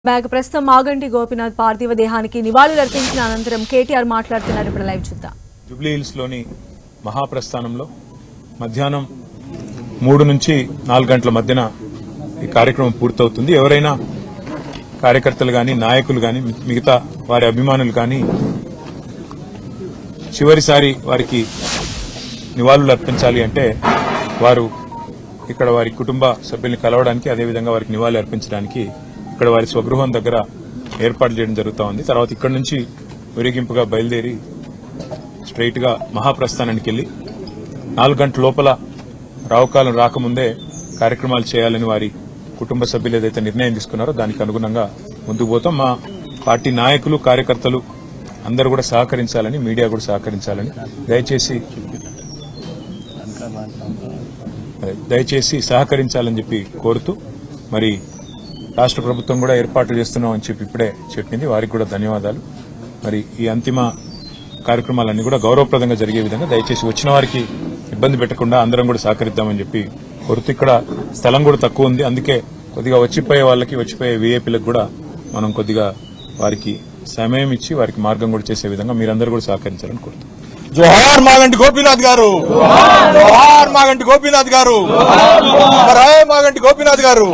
Bag ప్రస్తుతం మాగంటి గోపీనాథ్ పార్థివ దేహానికి నివాళులర్పించిన అనంతరం కేటీఆర్ మాట్లాడుతున్నారు. ఇప్పుడు లైవ్ చూద్దాం. జూబ్లీ హిల్స్ లోని మహాప్రస్థానంలో మధ్యాహ్నం 3 నుంచి 4 గంటల మధ్యన ఈ కార్యక్రమం పూర్తవుతుంది. ఎవరైనా కార్యకర్తలు గాని నాయకులు గాని మిగతా వారి అభిమానులు గాని చివరిసారి వారికి నివాళులు అర్పించాలి అంటే వారు ఇక్కడ వారి కుటుంబ సభ్యుల్ని కలవడానికి అదేవిధంగా వారికి నివాళులు అర్పించడానికి ఇక్కడ వారి స్వగృహం దగ్గర ఏర్పాటు చేయడం జరుగుతూ ఉంది. తర్వాత ఇక్కడ నుంచి ఊరేగింపుగా బయలుదేరి స్ట్రైట్ గా మహాప్రస్థానానికి వెళ్లి 4 గంటల లోపల రావుకాలం రాకముందే కార్యక్రమాలు చేయాలని వారి కుటుంబ సభ్యులు ఏదైతే నిర్ణయం తీసుకున్నారో దానికి అనుగుణంగా ముందుకు పోతాం. మా పార్టీ నాయకులు కార్యకర్తలు అందరూ కూడా సహకరించాలని, మీడియా కూడా సహకరించాలని దయచేసి సహకరించాలని చెప్పి కోరుతూ మరి రాష్ట్ర ప్రభుత్వం కూడా ఏర్పాట్లు చేస్తున్నామని చెప్పి ఇప్పుడే చెప్పింది. వారికి కూడా ధన్యవాదాలు. మరి ఈ అంతిమ కార్యక్రమాలన్నీ కూడా గౌరవప్రదంగా జరిగే విధంగా దయచేసి వచ్చిన వారికి ఇబ్బంది పెట్టకుండా అందరం కూడా సహకరిద్దామని చెప్పి కోరుతూ ఇక్కడ స్థలం కూడా తక్కువ ఉంది. అందుకే కొద్దిగా వచ్చిపోయే వీఐపీలకు కూడా మనం కొద్దిగా వారికి సమయం ఇచ్చి వారికి మార్గం కూడా చేసే విధంగా మీరందరూ కూడా సహకరించాలని కోరుతాం. జోహార్ మాగంటి గోపీనాథ్ గారు, జోహార్ మాగంటి గోపీనాథ్ గారు, మాగంటి గోపీనాథ్ గారు.